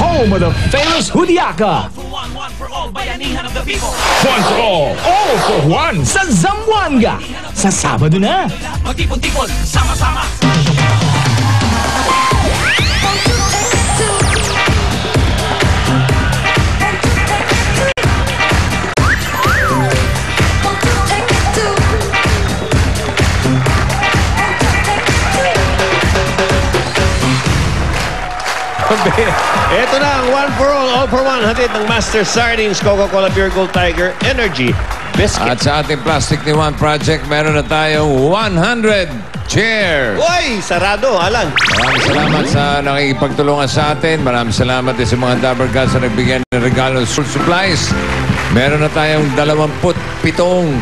home of the famous Hudiaka. One for all, bayanihan of the people. One for all for one sa Zamboanga. Sa Sabado na. Magtipon-tipon, sama-sama. Ito na ang one for all for one. Hatid ng Master Sardines, Coca-Cola Pure Gold Tiger Energy Biscuit. At sa ating Plastic ni One Project, meron na tayong 100 chair. Uy! Sarado, Alan. Maraming salamat sa nakikipagtulungan sa atin. Maraming salamat din sa mga Dabber Gods na nagbigyan ng regalo ng school supplies. Meron na tayong 27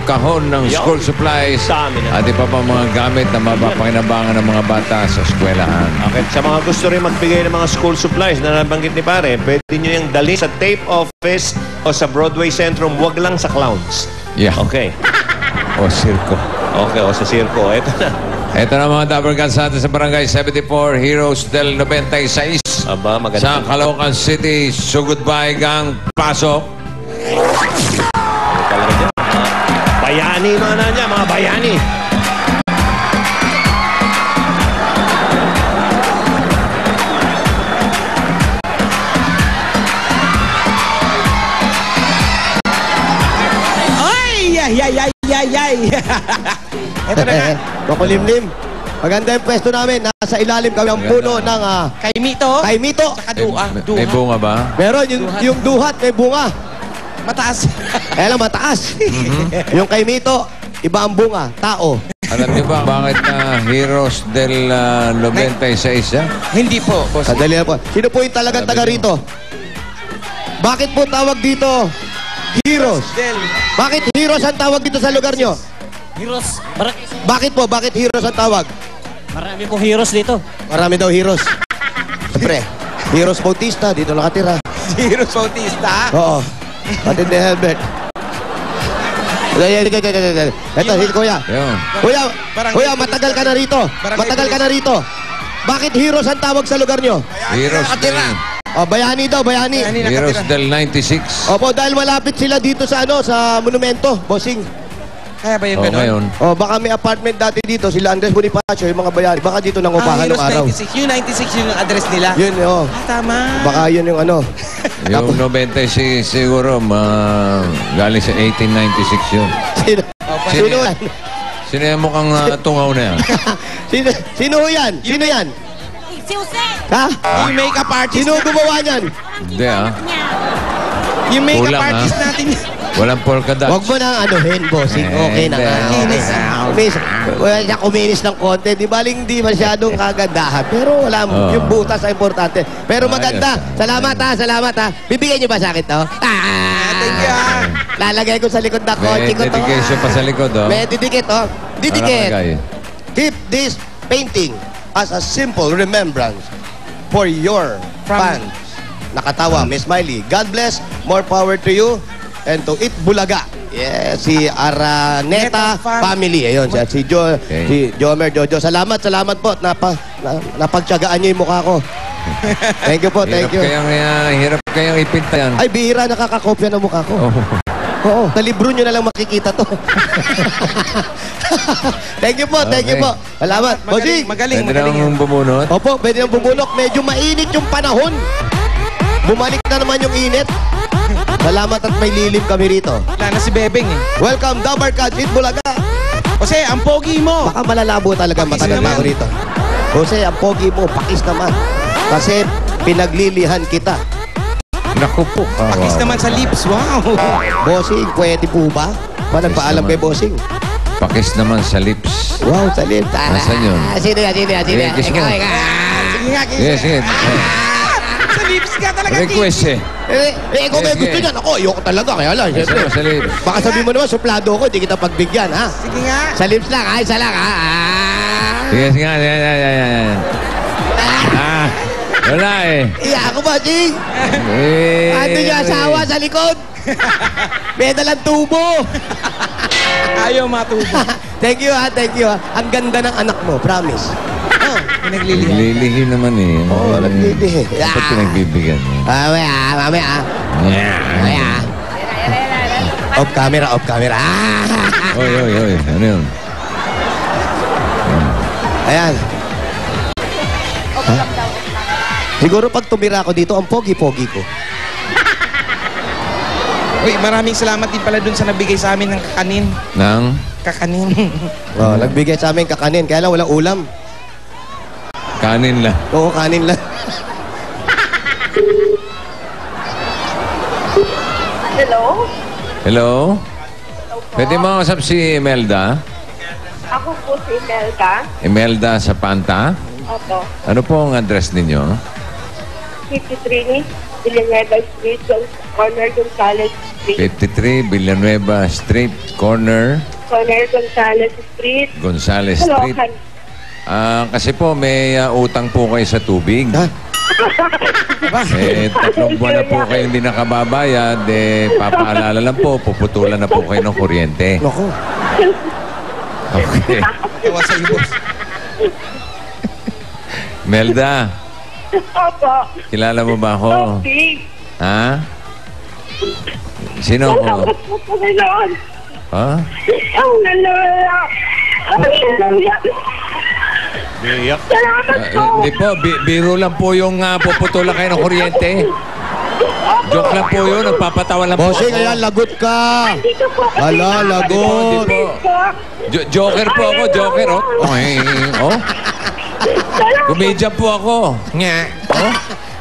kahon ng school supplies. At iba pa mga gamit na mapapakinabangan ng mga bata sa eskwelahan. Okay. Sa mga gusto rin magbigay ng mga school supplies na nabanggit ni Pare, pwede nyo yung dalhin sa tape office o sa Broadway Centrum. Huwag lang sa clowns. Yeah. Okay. O circo. Okay, o sa circo. Ito na. Ito na mga Dabber Gods natin sa Barangay 74, Heroes del 96. Aba, maganda. Sa Caloocan City, Sugod Gang, pasok. Bayani mga nanya, mga bayani. Ay! Ito na nga. Makulimlim. Maganda yung pwesto namin. Nasa ilalim kami ang puno ng... Kaimito. Kaimito. Saka duha. May bunga ba? Meron, yung duhat may bunga. Mataas. Kaya lang mataas. Yung kaimito, iba ang bunga. Tao. Alam niyo ba bakit na Heroes del 96 yan? Hindi po, boss. Sadali na po. Sino po yung talagang taga rito? Bakit po tawag dito Heroes? Bakit Heroes ang tawag dito sa lugar nyo? Heroes. Bakit po? Bakit Heroes ang tawag? Marami pong heroes dito. Marami daw heroes. Siyempre, Heroes Bautista, dito nakatira. Heroes Bautista. Oo. Pati ni Helbert. Ito, si Kuya. Kuya, matagal ka na rito. Matagal ka na rito. Bakit Heroes ang tawag sa lugar nyo? Heroes del... Oh, bayani daw, bayani. Heroes del 96. Opo, dahil malapit sila dito sa sa monumento, bossing. Kaya ba yung gano'n? Oh, baka may apartment dati dito, sila Andres Bonifacio, yung mga bayani. Baka dito nang upahan ng araw. Heroes 96. Yung 96 yung address nila. Yun, oh. Tama. Baka yun yung ano. Yung 96 siguro, galing sa 1896 yun. Sino yan? Sino yung mukhang tungaw na yan? Sino yan? Sino yan? Si Jose. Ha? Yung makeup artist. Sino gumawa niyan? Hindi Yung makeup Kulang, artist natin. Walang polka dots. Huwag mo nang anuhin, bossing. Okay na nga. Wala siya kuminis ng konti. Di baling di masyadong kagandahan. Pero wala mo. Yung butas ay importante. Pero maganda. Salamat ha, salamat ha. Bibigyan niyo ba sa akin to? Thank you. Lalagay ko sa likod na kotse ko to. May dedication pa sa likod, oh. May didikit, oh. Didikit. Keep this painting as a simple remembrance for your fans. Nakatawa, Miss Miley. God bless. More power to you. And to Eat Bulaga. Yes, si Araneta family. Ayun, si Jomer Jojo. Salamat po. Napagtyagaan niyo yung mukha ko. Thank you po, thank you. Hirap kayang ipinta yan. Ay, bihira nakakakopya ng mukha ko. Oo, sa libro nyo na lang makikita to. Thank you po, thank you po. Salamat. Magaling. Pwede nang bumunot? Opo, pwede nang bumunok. Medyo mainit yung panahon. Bumalik na naman yung init. Salamat at may lilim kami rito. Wala na si Bebeng eh. Welcome, Dabber Gods, Eat Bulaga. Jose, ang pogi mo. Baka malalabo talaga matagal na ako rito. Jose, ang pogi mo, pakis naman. Kasi pinaglilihan kita. Naku po. Pakis naman sa lips, wow. Bossing, pwede po ba? Nagpaalam kay Bossing. Pakis naman sa lips. Wow, sa lips. Nasaan yun? Sino yan? Sige nga. Sige. Sa lips ka talaga. Request eh. Kung may gusto niyan, ako, ayoko talaga. Kaya lang, siyempre. Sa lips. Baka sabihin mo naman, suplado ko, hindi kita pagbigyan, ha? Sige nga. Sa lips lang, ha? Isa lang, ha? Sige nga. Wala eh. Iya ako ba, Ching? Ando niya asawa sa likod. May dalang tubo. Ayaw matubo. Thank you, ha? Ang ganda ng anak mo, promise. Pinaglilihan. Lilihi naman eh. Oo, naglilihi. Dapat pinagbibigyan mo. Mamaya. Off camera. Oy. Ano yun? Ayan. Siguro pag tumira ako dito, ang pogi-pogi ko. Uy, maraming salamat din pala dun sa nabigay sa amin ng kakanin. Nang? Kakanin. Oh, nagbigay sa amin kakanin, kaya lang walang ulam. Kanin lang. Oo, kanin lang. Hello? Hello? Pwede mo kasap si Imelda? Ako po si Melka. Imelda sa Panta? Opo. Ano po ang address ninyo? 53 Villanueva Street, corner Gonzales Street. 53 Villanueva Street, corner Corner Gonzales Street. Gonzales Street. Caloocan. Kasi po may utang po kayo sa tubig. Ha? Tatlong buwan na po kayo hindi nakababayad. Papaalala lang po, puputulan na po kayo ng kuryente. Naku. Okay. Ewa sa iyo, boss. Melda, Opo. kilala mo ba ako? Tubig. Ha? Sino ako? Salamat po po ngayon. Ha? Ang nalala. Iyak. Salamat po. Hindi po, biro lang po yung puputulan kayo ng kuryente. Joke lang po yun, nagpapatawa lang po. Bossing, ayan, lagot ka. Dito po kasi. Ala, lagot. Hindi po. Joker po ako, joker, oh. Oh. Comedian po ako. Nga. Oh.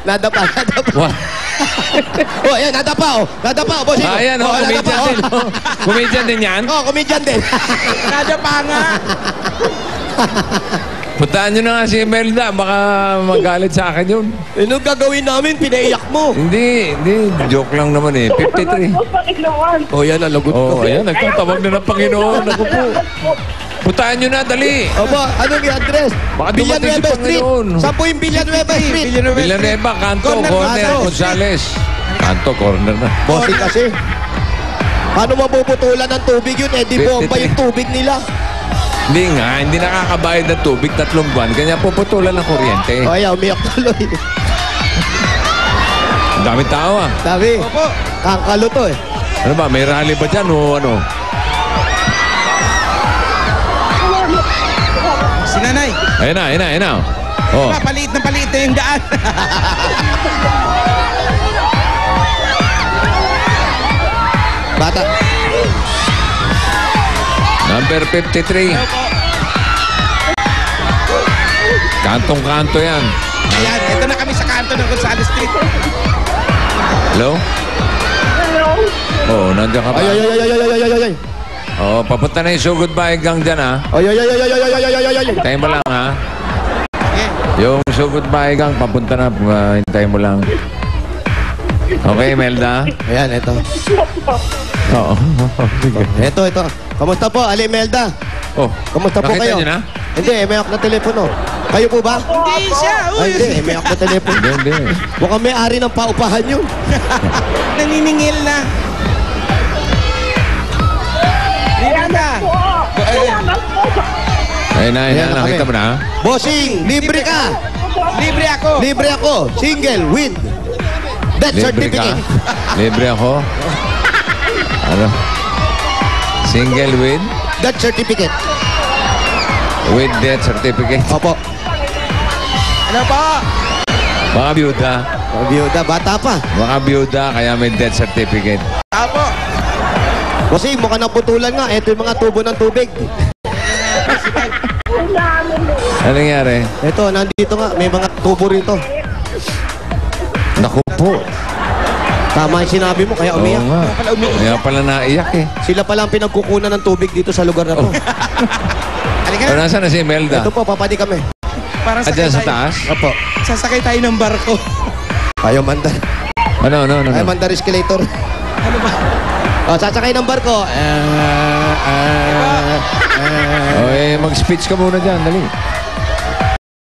Nadapa. What? Oh, ayan, nadapa, bossing. Ayan, oh, comedian din. Oh. Comedian din yan. Oh, comedian din. Nadapa nga. Puntaan nyo na nga si Imelda, baka magalit sa akin yun. Ano gagawin namin? Pinaiyak mo. Hindi, joke lang naman eh. 53. Salamat po, Panginoon. Oh, yan, lagot Oh, ko. ayan, nagtatawag na ng Panginoon. Ako po. Puntaan nyo na, dali. Aba, anong i-address? Baka dumating si Panginoon. Saan po yung Villanueva Street? Villanueva, Kanto, Corner, corner, Kanto. Gonzales. Kanto, corner na. Bossing kasi. Paano mapuputulan ng tubig yun? Eh, di bomba yung tubig nila. Hindi nga, hindi nakakabayad ng tubig 3 buwan. Kanya puputulan ng kuryente. Oh, ayan, umiyak tuloy. Ang daming tao ah. Sabi, Opo. kangkalo to eh. Ano ba, may rally ba dyan o ano? Si nanay. Ayun na. Oh. Paliit na yung daan. Bata. Number 53. Kantong-kanto yan. Ayan, ito na kami sa kanto ng Gonzales Street. Hello? Hello? Oo, nandiyan ka ba? Ay. Oo, papunta na yung So Goodbye gang dyan ha. Ay. Hintayin mo lang ha. Yung So Goodbye gang, papunta na. Hintayin mo lang. Okay, Melda? Ayan, ito. Oo. Ito. Kamusta po, Ali Melda? Oh, Kamusta po nakita kayo? niyo na? Hindi, may na telepono. Kayo po ba? Hindi siya. Ay, hindi, may na telepono. Hindi. Mukhang may-ari ng paupahan yun. Naniningil na. Linda. Salamat po. Ayun na, Ayan na nakita kami. mo na? Bossing, libre ka. Libre ako. Libre ako. Single with death Libre ka? certificate. Libre ako? Ano? Single with? Death certificate. With death certificate? Opo. Ano po? Mga byuda. Biyuda, bata pa. Mga byuda, kaya may death certificate. Apo. Bossing, mukhang naputulan nga. Ito yung mga tubo ng tubig. Ano nangyari? Ito, nandito nga. May mga tubo rito. Naku po. Tama yung sinabi mo, kaya Oo umiyak. nga. Kaya pala naiyak eh. Sila pala ang pinagkukunan ng tubig dito sa lugar na to. Halika O, na. nasaan na si Imelda? Ito po, papadi kami. Parang Diyan sa sakay tayo. taas? Opo. Sasakay tayo ng barko. Ayaw mandar. Ano? Ayaw mandar escalator. Ano ba? O, sasakay ng barko. O, mag-speech ka muna dyan, dali.